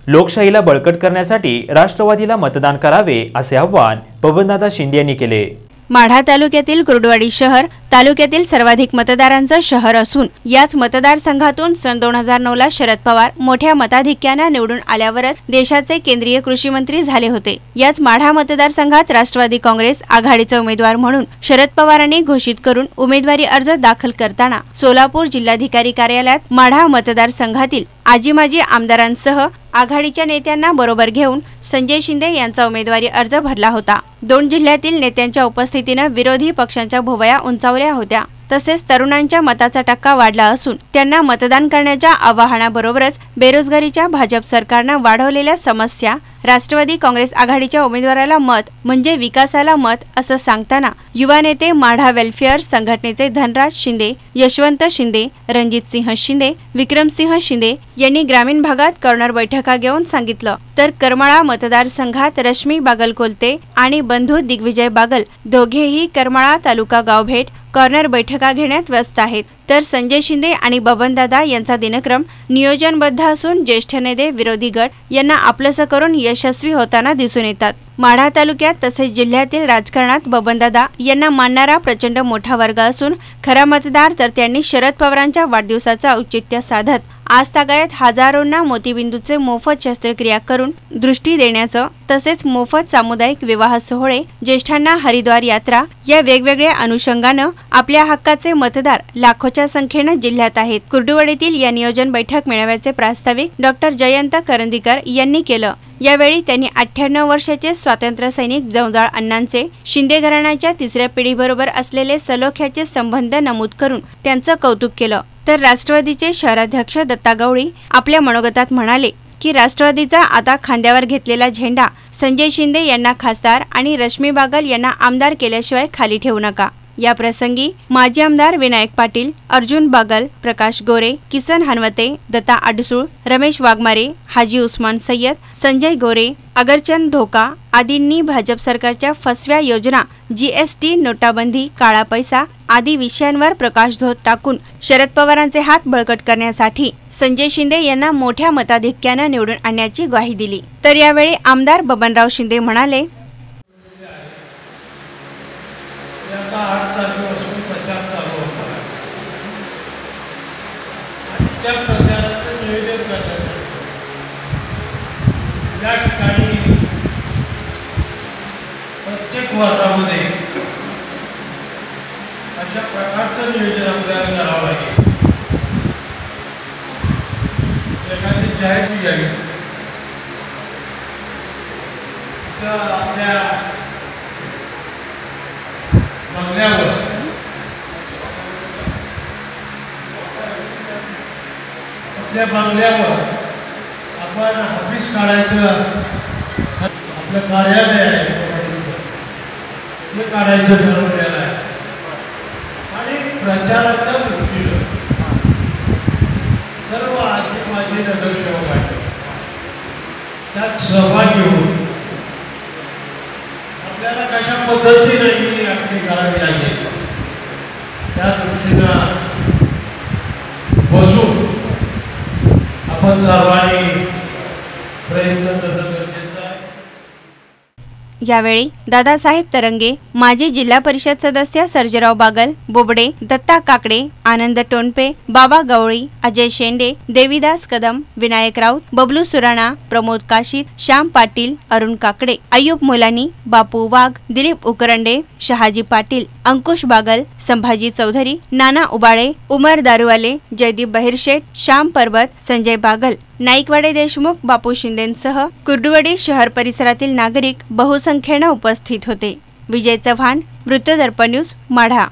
लोकशाहीला बळकट करण्यासाठी राष्ट्रवादीला मतदान करावे असे आवाहन बबनदादा शिंदे यांनी केले। माढा तालुक्यातील कुर्डुवाडी शहर तालुक्यातील सर्वाधिक मतदारांचे शहर असून याच मतदारसंघातून सन 2009 ला शरद पवार मोठ्या मताधिक्याने निवडून आल्यावरच देशाचे केंद्रीय कृषी मंत्री झाले होते। याच माढा मतदारसंघात राष्ट्रवादी काँग्रेस आघाडीचे उमेदवार म्हणून शरद पवारांनी घोषित करून उमेदवारी अर्ज दाखल करताना सोलापूर जिल्हाधिकारी कार्यालयात माढा मतदारसंघातील आजी-माजी आमदारांसह आघाडीच्या नेत्यांना बरोबर घेऊन संजय शिंदे यांचा उमेदवारी अर्ज भरला होता। 2 जिल्ह्यातील नेत्यांच्या उपस्थितीने विरोधी पक्षांच्या भोवया उंचावल्या होत्या। तसेच तरुणांच्या मताचा टक्का वाढला असून त्यांना मतदान करण्याच्या आवाहनाबरोबरच बेरोजगारीच्या भाजप सरकारने वाढवलेल्या समस्या, राष्ट्रवादी काँग्रेस आघाडीच्या उमेदवाराला मत म्हणजे विकासाला मत असं सांगताना युवा नेते माढा वेलफेअर संघटनेचे धनराज शिंदे, यशवंत शिंदे, रणजित सिंह शिंदे, विक्रमसिंह शिंदे यांनी ग्रामीण भागात कॉर्नर बैठका घेऊन सांगितलं। तर करमाळा मतदारसंघात रश्मी बागल कोलते आणि बंधू दिग्विजय बागल दोघेही करमाळा तालुका गावभेट कॉर्नर बैठका घेण्यात व्यस्त आहेत। तर संजय शिंदे आणि बबनदादा यांचा दिनक्रम नियोजनबद्ध असून ज्येष्ठ नेते विरोधी गट यांना आपलंसं करून यशस्वी होताना दिसून येतात। माढा तालुक्यात तसेच जिल्ह्यातील राजकारणात बबनदादा यांना मानणारा प्रचंड मोठा वर्ग असून खरा मतदार तर त्यांनी शरद पवारांच्या वाढदिवसाचा औचित्य साधत आजतागायत हजारोंना मोतीबिंदूचे मोफत शस्त्रक्रिया करून दृष्टी देण्याचं तसेच मोफत सामुदायिक विवाह सोहळे, ज्येष्ठांना हरिद्वार यात्रा या वेगवेगळ्या अनुषंगाने आपल्या हक्काचे मतदार लाखोच्या संख्येने जिल्ह्यात आहेत। कुर्डुवाडीतील या नियोजन बैठक मेळाव्याचे प्रास्ताविक डॉक्टर जयंत करंदीकर यांनी केलं। यावेळी त्यांनी 98 वर्षाचे स्वातंत्र्य सैनिक जवळजाळ अण्णांचे शिंदे घराण्याच्या 3ऱ्या पिढीबरोबर असलेले सलोख्याचे संबंध नमूद करून त्यांचं कौतुक केलं। तर राष्ट्रवादीचे शहराध्यक्ष दत्ता गवळी आपल्या मनोगतात म्हणाले की राष्ट्रवादीचा आता खांद्यावर घेतलेला झेंडा संजय शिंदे यांना खासदार आणि रश्मी बागल यांना आमदार केल्याशिवाय खाली ठेवू नका। या प्रसंगी माजी आमदार विनायक पाटील, अर्जुन बागल, प्रकाश गोरे, किसन हनवते, दत्ता अडसूळ, रमेश वाघमारे, हाजी उस्मान सय्यद, संजय गोरे, अगरचंद धोका आदींनी भाजप सरकारच्या फसव्या योजना, जीएसटी, नोटाबंदी, काळा पैसा आदी विषयांवर प्रकाशझोत टाकून शरद पवारांचे हात बळकट करण्यासाठी संजय शिंदे यांना मोठ्या मताधिक्याने निवडून आणण्याची ग्वाही दिली। तर यावेळी आमदार बबनराव शिंदे म्हणाले, 8 तारखेपासून प्रचार चालू होता आणि त्या प्रचाराचं नियोजन करण्यासाठी या ठिकाणी प्रत्येक वर्गामध्ये अशा प्रकारचं नियोजन आपल्याला करावं लागेल। एखादी जाहीर घ्यावी तर आपल्या बंगल्यावर आपल्या बंगल्यावर आपण ऑफिस काढायचं, आपलं कार्यालय आहे ते काढायचं ठरवलेलं आहे आणि प्रचाराच्या दृष्टीनं सर्व आजी-माजी नगरसेवक आहेत त्यात सहभागी होऊन आपल्याला कशा पद्धतीने आपली करावी लागेल त्या दृष्टीनं बसून आपण सर्वांनी प्रयत्न करणं गरजेचं आहे। यावेळी दादासाहेब तरंगे, माजी जिल्हा परिषद सदस्य सर्जेराव बागल, बोबडे, दत्ता काकडे, आनंद टोनपे, बाबा गवळी, अजय शेंडे, देवीदास कदम, विनायक राऊत, बबलू सुराणा, प्रमोद काशीद, श्याम पाटील, अरुण काकडे, अय्यूब मुलानी, बापू वाघ, दिलीप उकरंडे, शहाजी पाटील, अंकुश बागल, संभाजी चौधरी, नाना उबाळे, उमर दारुवाले, जयदीप बहिरशेठ, श्याम पर्वत, संजय बागल, नाईकवाडे देशमुख, बापू शिंदेंसह कुर्डुवाडी शहर परिसरातील नागरिक बहुसंख्येने उपस्थित होते। विजय चव्हाण, वृत्तदर्पण न्यूज, माढा।